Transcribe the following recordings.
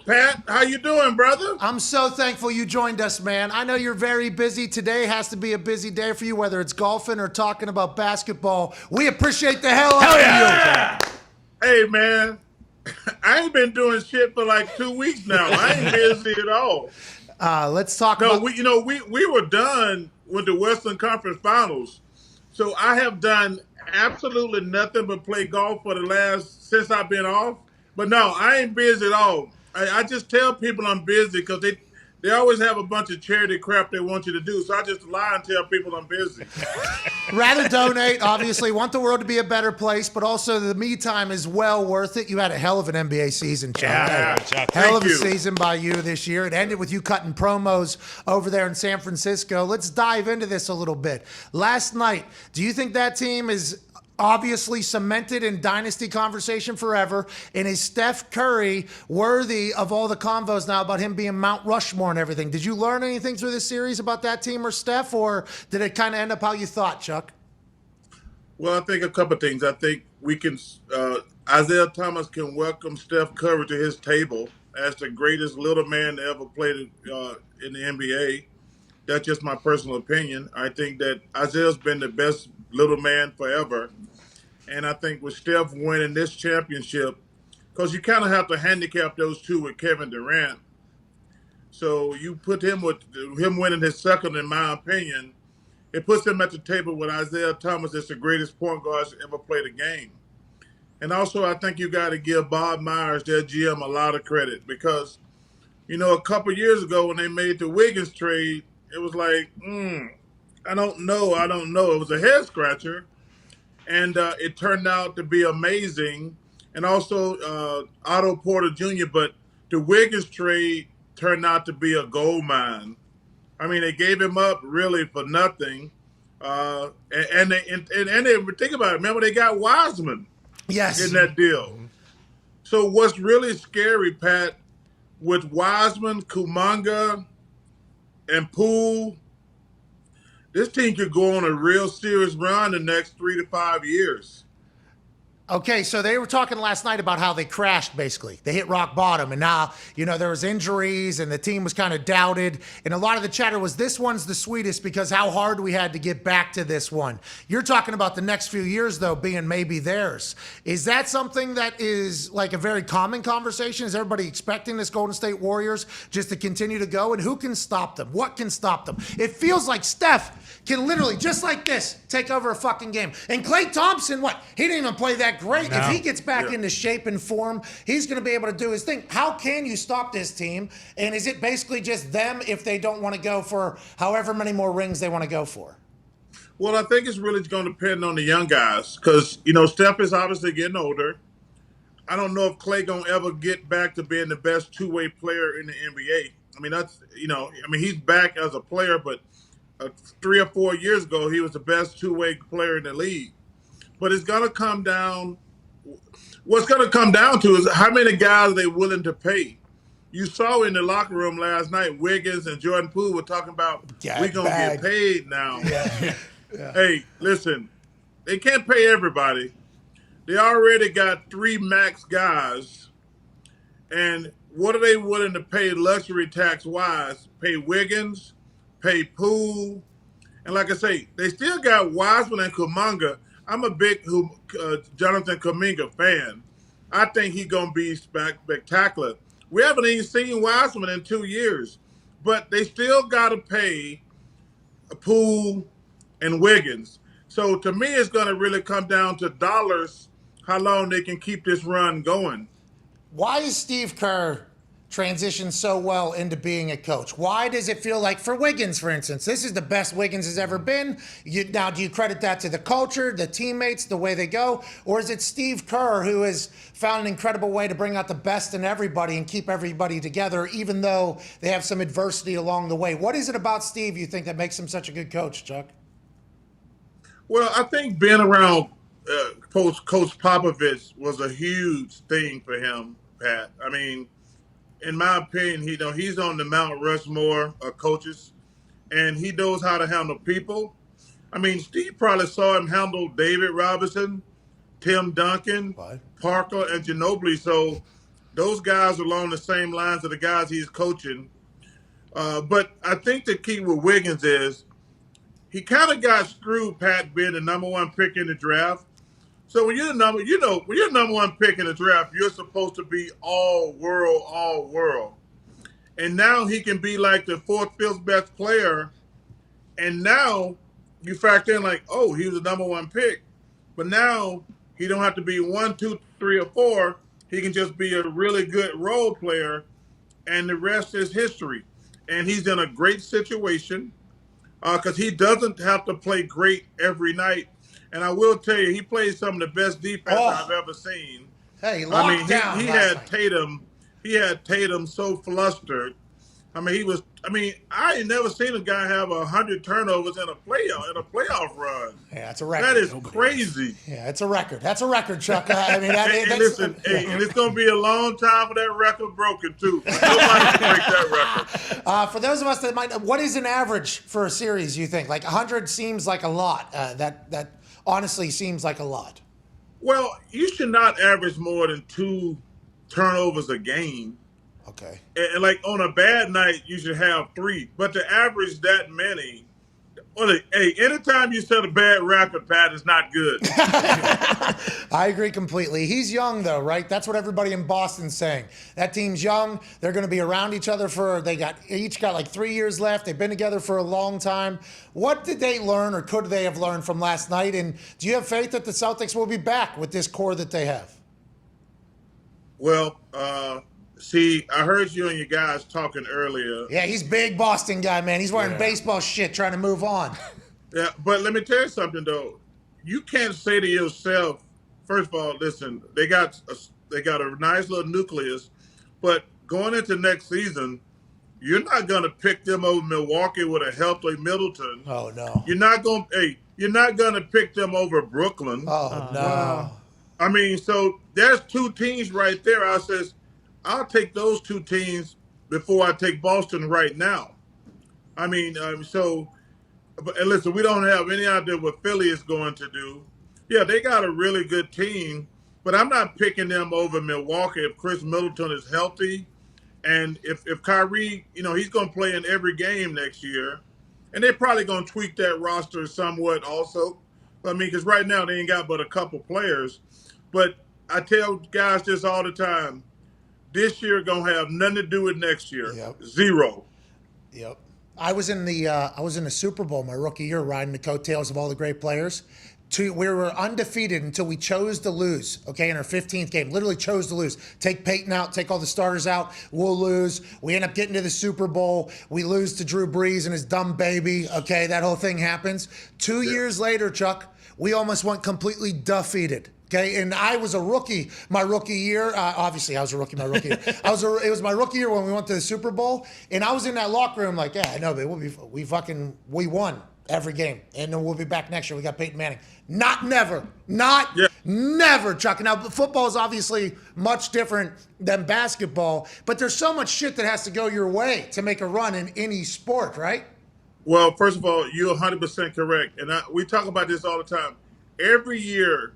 Pat, how you doing, brother? I'm so thankful you joined us, man. I know you're very busy. Today has to be a busy day for you, whether it's golfing or talking about basketball. We appreciate the hell out of you. Hey, man, I ain't been doing shit for like 2 weeks now. I ain't busy at all. Let's talk No, about. we were done with the Western Conference Finals, so I have done absolutely nothing but play golf for the last since I've been off. But no, I ain't busy at all. I just tell people I'm busy because they always have a bunch of charity crap they want you to do. So I just lie and tell people I'm busy. Rather donate, obviously, want the world to be a better place, but also the me time is well worth it. You had a hell of an NBA season, Chuck. Yeah, Hell of a thank you. season by you this year. It ended with you cutting promos over there in San Francisco. Let's dive into this a little bit. Last night, do you think that team is obviously cemented in dynasty conversation forever? And is Steph Curry worthy of all the convos now about him being Mount Rushmore and everything? Did you learn anything through this series about that team or Steph, or did it kind of end up how you thought, Chuck? Well, I think a couple of things. I think we can Isaiah Thomas can welcome Steph Curry to his table as the greatest little man to ever play in the NBA. That's just my personal opinion. I think that Isaiah's been the best little man forever. And I think with Steph winning this championship, because you kind of have to handicap those two with Kevin Durant. So you put him with him winning his second, in my opinion, it puts him at the table with Isaiah Thomas as the greatest point guard to ever play the game. And also, I think you got to give Bob Myers, their GM, a lot of credit because, a couple years ago when they made the Wiggins trade, it was like, I don't know. It was a head scratcher. And it turned out to be amazing. And also Otto Porter Jr., but the Wiggins trade turned out to be a gold mine. I mean, they gave him up really for nothing. And they think about it. Remember, they got Wiseman Yes. in that deal. So what's really scary, Pat, with Wiseman, Kumanga, and Poole, this team could go on a real serious run the next 3 to 5 years. Okay, so they were talking last night about how they crashed, basically. They hit rock bottom, and now, there was injuries, and the team was kind of doubted, and a lot of the chatter was, this one's the sweetest because how hard we had to get back to this one. You're talking about the next few years, though, being maybe theirs. Is that something that is like a very common conversation? Is everybody expecting this Golden State Warriors just to continue to go, and who can stop them? What can stop them? It feels like Steph can literally, just like this, take over a fucking game. And Klay Thompson, he didn't even play that great. No. If he gets back into shape and form, he's going to be able to do his thing. How can you stop this team? And is it basically just them if they don't want to go for however many more rings they want to go for? Well, I think it's really going to depend on the young guys because, Steph is obviously getting older. I don't know if Klay going to ever get back to being the best two-way player in the NBA. I mean, he's back as a player, but 3 or 4 years ago, he was the best two-way player in the league. But it's going to come down. What's going to come down to is how many guys are they willing to pay. You saw in the locker room last night, Wiggins and Jordan Poole were talking about we're going to get paid now. Yeah. Hey, listen, they can't pay everybody. They already got 3 max guys. And what are they willing to pay luxury tax-wise? Pay Wiggins, pay Poole. And like I say, they still got Wiseman and Kumanga. I'm a big Jonathan Kuminga fan. I think he's going to be spectacular. We haven't even seen Wiseman in 2 years, but they still got to pay Poole and Wiggins. So to me, it's going to really come down to dollars, how long they can keep this run going. Why is Steve Kerr transitioned so well into being a coach? Why does it feel like, for Wiggins, for instance, this is the best Wiggins has ever been? Now, do you credit that to the culture, the teammates, the way they go? Or is it Steve Kerr who has found an incredible way to bring out the best in everybody and keep everybody together, even though they have some adversity along the way? What is it about Steve you think that makes him such a good coach, Chuck? Well, I think being around Coach Popovich was a huge thing for him, Pat. I mean, in my opinion, he's on the Mount Rushmore of coaches, and he knows how to handle people. I mean, Steve probably saw him handle David Robinson, Tim Duncan, Parker, and Ginobili. So those guys are along the same lines of the guys he's coaching. But I think the key with Wiggins is he kind of got screwed, Pat, being the number one pick in the draft. So when you're the number, when you're number one pick in the draft, you're supposed to be all world, all world. And now he can be like the fourth, fifth best player. And now you factor in like, oh, he was the number one pick. But now he don't have to be one, two, three, or four. He can just be a really good role player, and the rest is history. And he's in a great situation because he doesn't have to play great every night. And I will tell you, he plays some of the best defense I've ever seen. Hey, I mean, locked down he last had night. Tatum. He had Tatum so flustered. I mean, he was. I mean, I ain't never seen a guy have 100 turnovers in a playoff run. Yeah, it's a record. That is crazy. Yeah, it's a record. That's a record, Chuck. I mean, And listen, and it's going to be a long time for that record broken too. Nobody can break that record. For those of us that might, what is an average for a series? You think like 100 seems like a lot. That honestly seems like a lot. Well, you should not average more than 2 turnovers a game. Okay. And like on a bad night, you should have 3. But to average that many, well, hey, anytime you set a bad record, Pat, is not good. I agree completely. He's young though, right? That's what everybody in Boston's saying. That team's young. They're going to be around each other each got like 3 years left. They've been together for a long time. What did they learn or could they have learned from last night? And do you have faith that the Celtics will be back with this core that they have? Well, see, I heard you and your guys talking earlier. Yeah, he's big Boston guy, man. He's wearing baseball shit trying to move on. Yeah, but let me tell you something though. You can't say to yourself, first of all, listen, they got a nice little nucleus, but going into next season, you're not going to pick them over Milwaukee with a healthy Middleton. Oh no. You're not going to pick them over Brooklyn. Oh no. I mean, so there's 2 teams right there. I'll take those 2 teams before I take Boston right now. I mean, and listen, we don't have any idea what Philly is going to do. Yeah, they got a really good team, but I'm not picking them over Milwaukee if Chris Middleton is healthy. And if Kyrie, he's going to play in every game next year. And they're probably going to tweak that roster somewhat also. I mean, because right now they ain't got but a couple players. But I tell guys this all the time. This year going to have nothing to do with next year. Yep. 0. Yep. I was in the Super Bowl my rookie year, riding the coattails of all the great players. We were undefeated until we chose to lose. Okay, in our 15th game, literally chose to lose. Take Peyton out, take all the starters out. We'll lose. We end up getting to the Super Bowl. We lose to Drew Brees and his dumb baby. Okay, that whole thing happens. 2 years later, Chuck, we almost went completely defeated. Okay, and I was a rookie my rookie year. Obviously, I was a rookie my rookie year. It was my rookie year when we went to the Super Bowl, and I was in that locker room like, yeah, I know, but we won every game, and then we'll be back next year. We got Peyton Manning. Not never, Chuck. Now, football is obviously much different than basketball, but there's so much shit that has to go your way to make a run in any sport, right? Well, first of all, you're 100% correct. And we talk about this all the time. Every year,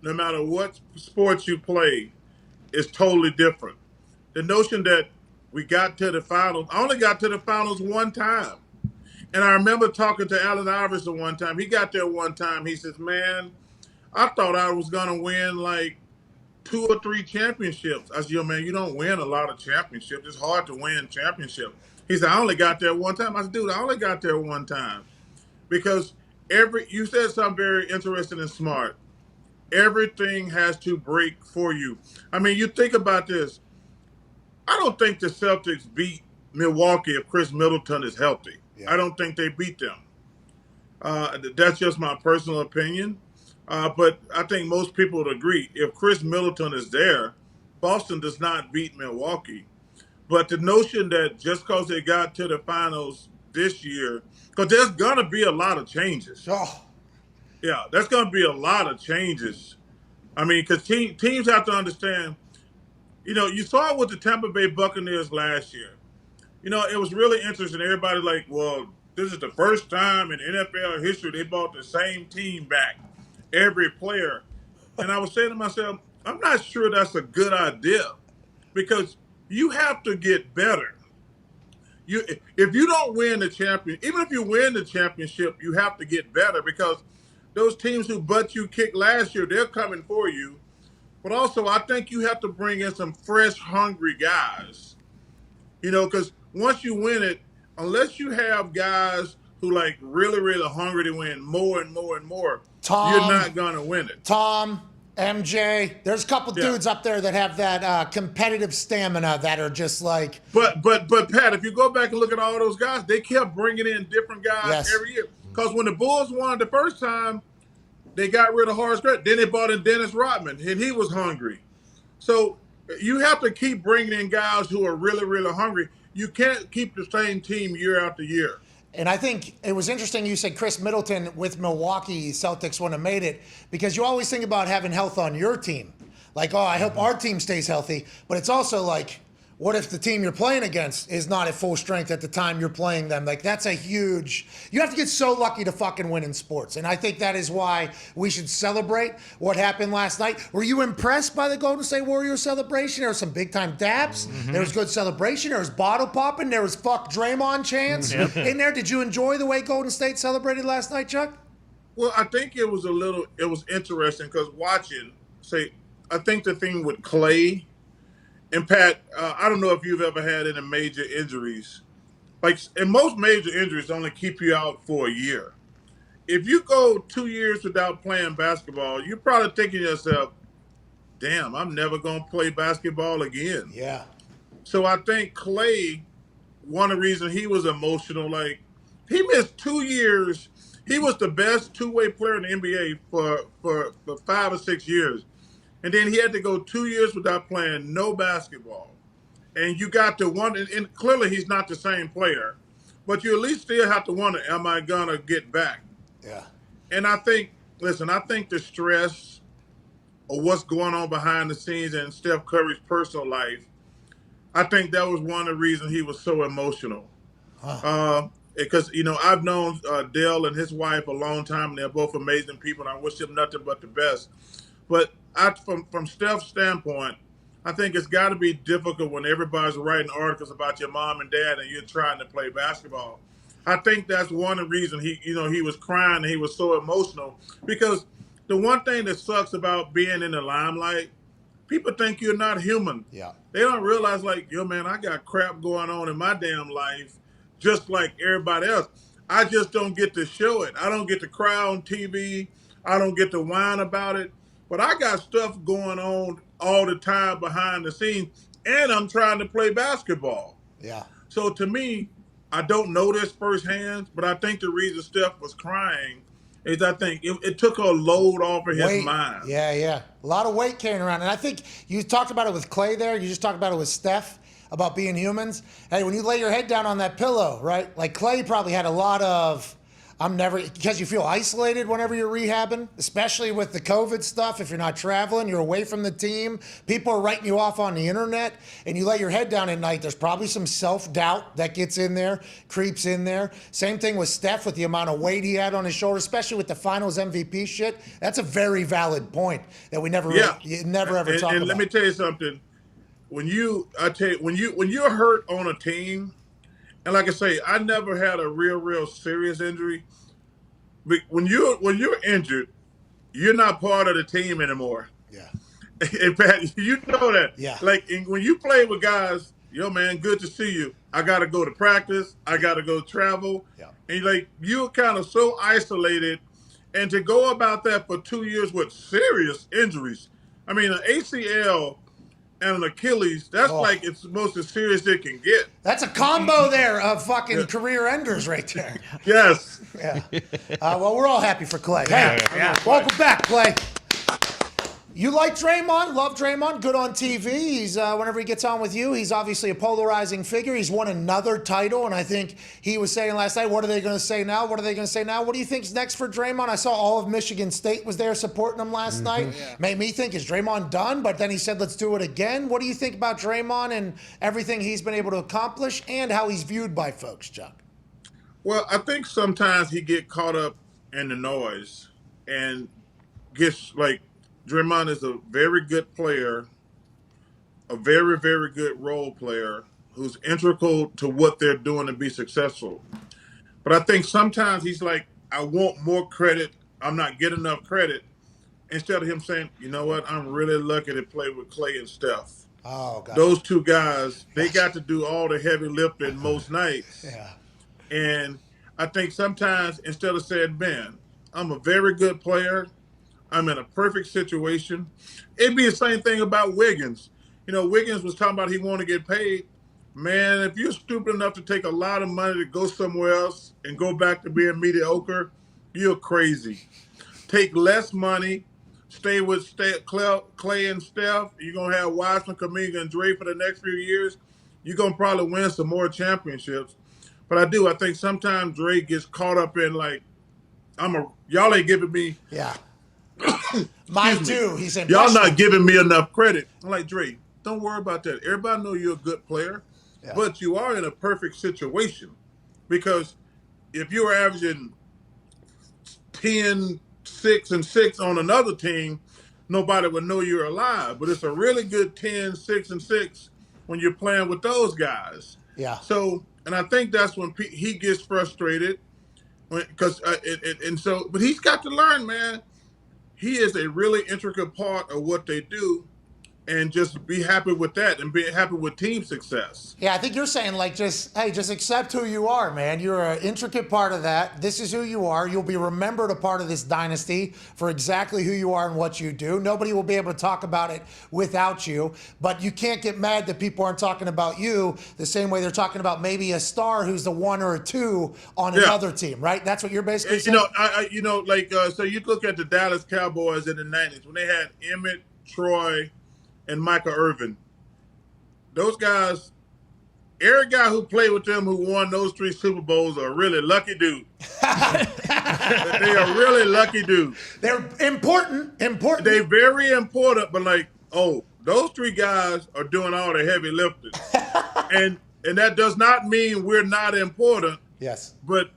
no matter what sports you play, is totally different. The notion that we got to the finals, I only got to the finals one time. And I remember talking to Allen Iverson one time. He got there one time. He says, man, I thought I was going to win like 2 or 3 championships. I said, yo, man, you don't win a lot of championships. It's hard to win championships. He said, I only got there one time. I said, dude, I only got there one time. Because you said something very interesting and smart. Everything has to break for you. I mean, you think about this. I don't think the Celtics beat Milwaukee if Chris Middleton is healthy. Yeah. I don't think they beat them. That's just my personal opinion. But I think most people would agree. If Chris Middleton is there, Boston does not beat Milwaukee. But the notion that just because they got to the finals this year, because there's going to be a lot of changes. Oh. Yeah, there's going to be a lot of changes. I mean, because teams have to understand, you saw it with the Tampa Bay Buccaneers last year. It was really interesting. Everybody like, well, this is the first time in NFL history they brought the same team back, every player. And I was saying to myself, I'm not sure that's a good idea because you have to get better. If you don't win the champion, even if you win the championship, you have to get better because those teams who butt you kicked last year, they're coming for you. But also, I think you have to bring in some fresh, hungry guys. Because once you win it, unless you have guys who like really, really hungry to win more and more and more, you're Tom, not gonna win it. Tom, MJ. There's a couple Yeah. dudes up there that have that competitive stamina that are just like, But Pat, if you go back and look at all those guys, they kept bringing in different guys yes, every year. Because when the Bulls won the first time, they got rid of Horace Grant. Then they brought in Dennis Rodman, and he was hungry. So you have to keep bringing in guys who are really, really hungry. You can't keep the same team year after year. and I think it was interesting you said Chris Middleton with Milwaukee Celtics wouldn't have made it because you always think about having health on your team. Like, oh, I hope our team stays healthy. But it's also like, what if the team you're playing against is not at full strength at the time you're playing them? Like, that's a huge. You have to get so lucky to fucking win in sports. And I think that is why we should celebrate what happened last night. Were you impressed by the Golden State Warriors celebration? There was some big time dabs. There was good celebration. There was bottle popping. There was fuck Draymond chants in there. Did you enjoy the way Golden State celebrated last night, Chuck? Well, I think it was interesting because I think the thing with Clay and Pat, I don't know if you've ever had any major injuries. Like, and most major injuries only keep you out for a year. If you go 2 years without playing basketball, you're probably thinking to yourself, damn, I'm never going to play basketball again. Yeah. So I think Clay, one of the reasons he was emotional, like, he missed 2 years. He was the best two-way player in the NBA for 5 or 6 years. And then he had to go 2 years without playing no basketball. And you got to wonder, and clearly he's not the same player, but you at least still have to wonder, am I going to get back? Yeah. And I think the stress of what's going on behind the scenes in Steph Curry's personal life, I think that was one of the reasons he was so emotional. Because, I've known Dale and his wife a long time, and they're both amazing people, and I wish them nothing but the best. But from Steph's standpoint, I think it's got to be difficult when everybody's writing articles about your mom and dad and you're trying to play basketball. I think that's one of the reasons he was crying and he was so emotional because the one thing that sucks about being in the limelight, people think you're not human. Yeah. They don't realize, like, yo, man, I got crap going on in my damn life just like everybody else. I just don't get to show it. I don't get to cry on TV. I don't get to whine about it. But I got stuff going on all the time behind the scenes, and I'm trying to play basketball. Yeah. So to me, I don't know this firsthand, but I think the reason Steph was crying is I think it took a load off of his mind. Yeah. A lot of weight carrying around. And I think you talked about it with Clay there. You just talked about it with Steph about being humans. Hey, when you lay your head down on that pillow, right? Like Clay probably had a lot of, because you feel isolated whenever you're rehabbing, especially with the COVID stuff. If you're not traveling, you're away from the team. People are writing you off on the internet, and you lay your head down at night. There's probably some self-doubt that gets in there, creeps in there. Same thing with Steph with the amount of weight he had on his shoulder, especially with the Finals MVP shit. That's a very valid point that we never ever talk about. And let me tell you something. When you're hurt on a team. And like I say, I never had a real serious injury. But when you're injured, you're not part of the team anymore. Yeah. In fact, you know that. Yeah. Like when you play with guys, yo man, good to see you. I got to go to practice. I got to go travel. Yeah. And you're kind of so isolated, and to go about that for 2 years with serious injuries. I mean, an ACL and an Achilles, that's like it's the most serious it can get. That's a combo there of fucking career enders right there. Yes. Yeah. Well, we're all happy for Clay. Yeah. Welcome back, Clay. You like Draymond, love Draymond, good on TV. He's whenever he gets on with you, he's obviously a polarizing figure. He's won another title, and I think he was saying last night, what are they going to say now? What are they going to say now? What do you think's next for Draymond? I saw all of Michigan State was there supporting him last night. Yeah. Made me think, is Draymond done? But then he said, let's do it again. What do you think about Draymond and everything he's been able to accomplish and how he's viewed by folks, Chuck? Well, I think sometimes he get caught up in the noise and gets Draymond is a very good player, a very, very good role player who's integral to what they're doing to be successful. But I think sometimes he's like, I want more credit. I'm not getting enough credit. Instead of him saying, you know what, I'm really lucky to play with Clay and Steph. Oh, gotcha. Those two guys, they got to do all the heavy lifting most nights. Yeah. And I think sometimes instead of saying, man, I'm a very good player, I'm in a perfect situation. It'd be the same thing about Wiggins. You know, Wiggins was talking about he wanted to get paid. Man, if you're stupid enough to take a lot of money to go somewhere else and go back to being mediocre, you're crazy. Take less money, stay with Clay and Steph. You're going to have Wiseman, Kuminga, and Dre for the next few years. You're going to probably win some more championships. But I think sometimes Dre gets caught up in like, y'all ain't giving me. Yeah. Mine too. He's saying y'all not giving me enough credit. I'm like, Dre, don't worry about that. Everybody know you're a good player, but you are in a perfect situation because if you were averaging 10, 6, and 6 on another team, nobody would know you're alive. But it's a really good 10, 6, and 6 when you're playing with those guys. Yeah. So, and I think that's when he gets frustrated because but he's got to learn, man. He is a really intricate part of what they do, and just be happy with that and be happy with team success. Yeah, I think you're saying like just accept who you are, man. You're an intricate part of that. This is who you are. You'll be remembered a part of this dynasty for exactly who you are and what you do. Nobody will be able to talk about it without you, but you can't get mad that people aren't talking about you the same way they're talking about maybe a star who's the 1 or a 2 on another team, right? That's what you're basically saying? So you look at the Dallas Cowboys in the 90s when they had Emmett, Troy, and Michael Irvin. Those guys, every guy who played with them who won those 3 Super Bowls are really lucky dudes. They are really lucky dudes. They're important. They're very important, but like, those 3 guys are doing all the heavy lifting. and that does not mean we're not important. Yes. But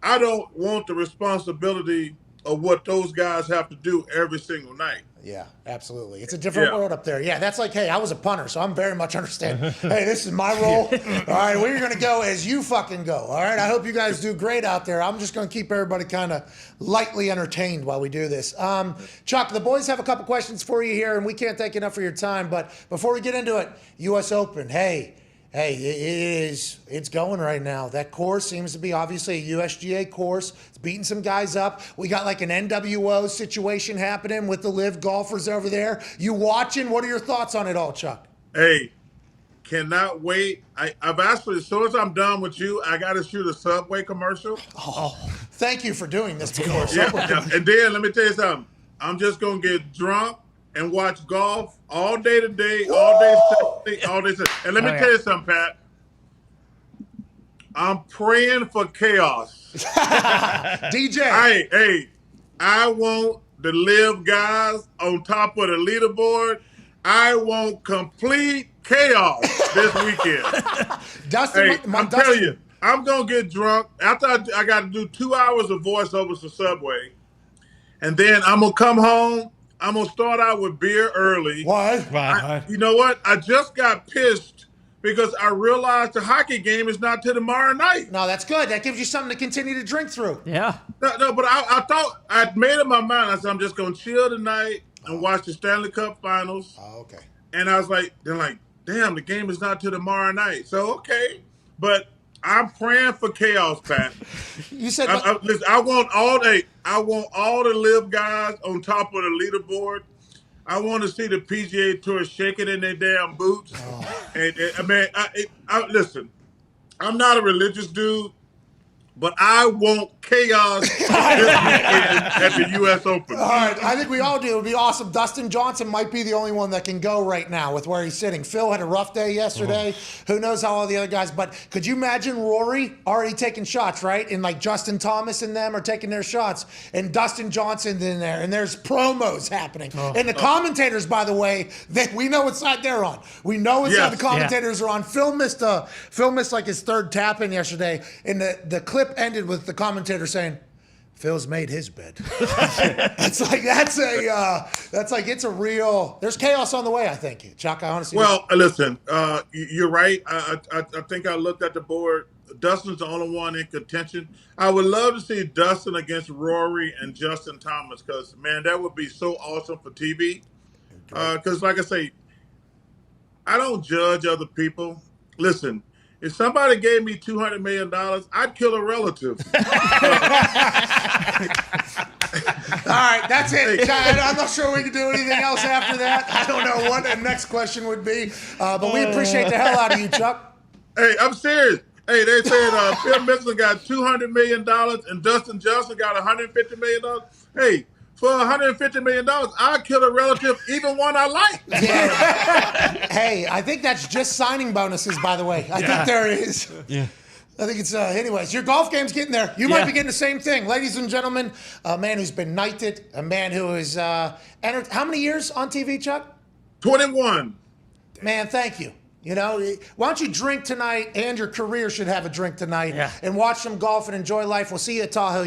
I don't want the responsibility of what those guys have to do every single night. Yeah, absolutely. It's a different world up there. Yeah, that's like, hey, I was a punter, so I'm very much understand. Hey, this is my role. All right, we're going to go as you fucking go. All right, I hope you guys do great out there. I'm just going to keep everybody kind of lightly entertained while we do this. Chuck, the boys have a couple questions for you here, and we can't thank you enough for your time. But before we get into it, U.S. Open, hey, it's going right now. That course seems to be obviously a USGA course. It's beating some guys up. We got like an NWO situation happening with the live golfers over there. You watching? What are your thoughts on it all, Chuck? Hey, cannot wait. I've actually, as soon as I'm done with you, I got to shoot a Subway commercial. Oh, thank you for doing this before. And then let me tell you something. I'm just going to get drunk and watch golf all day today, all day Saturday, all day Saturday. And let me tell you something, Pat. I'm praying for chaos. DJ. Hey, I want the live guys on top of the leaderboard. I want complete chaos this weekend. Dustin, I'm telling you, I'm going to get drunk. After I got to do 2 hours of voiceovers for Subway. And then I'm going to come home. I'm going to start out with beer early. Why? You know what? I just got pissed because I realized the hockey game is not till tomorrow night. No, that's good. That gives you something to continue to drink through. Yeah. No, but I thought, I'd made up my mind. I said, I'm just going to chill tonight and watch the Stanley Cup Finals. Oh, okay. And I was like, damn, the game is not till tomorrow night. So, okay. But I'm praying for chaos, Pat. You said listen, I want all the live guys on top of the leaderboard. I want to see the PGA Tour shaking in their damn boots. Oh. And listen, I'm not a religious dude, but I want chaos this weekend at the U.S. Open. All right, I think we all do. It would be awesome. Dustin Johnson might be the only one that can go right now with where he's sitting. Phil had a rough day yesterday. Who knows how all the other guys, but could you imagine Rory already taking shots, right? And like Justin Thomas and them are taking their shots, and Dustin Johnson's in there, and there's promos happening. And the commentators, by the way, we know what side they're on. We know what side the commentators are on. Phil missed like his third tap in yesterday, and the clip ended with the commentator saying, Phil's made his bed. It's like it's a real. There's chaos on the way. I think, Chuck. I honestly. Well, listen, you're right. I think I looked at the board. Dustin's the only one in contention. I would love to see Dustin against Rory and Justin Thomas because, man, that would be so awesome for TV. Because, like I say, I don't judge other people. Listen, if somebody gave me $200 million, I'd kill a relative. All right, that's it. I'm not sure we can do anything else after that. I don't know what the next question would be, but we appreciate the hell out of you, Chuck. Hey, I'm serious. Hey, they said Phil Mickelson got $200 million and Dustin Johnson got $150 million. Hey, for $150 million, I'd kill a relative, even one I like. Yeah. Hey, I think that's just signing bonuses, by the way. I think there is. Yeah. I think it's, anyways, your golf game's getting there. You might be getting the same thing. Ladies and gentlemen, a man who's been knighted, a man who is, entered, how many years on TV, Chuck? 21. Man, thank you. You know, why don't you drink tonight, and your career should have a drink tonight, and watch some golf and enjoy life. We'll see you at Tahoe.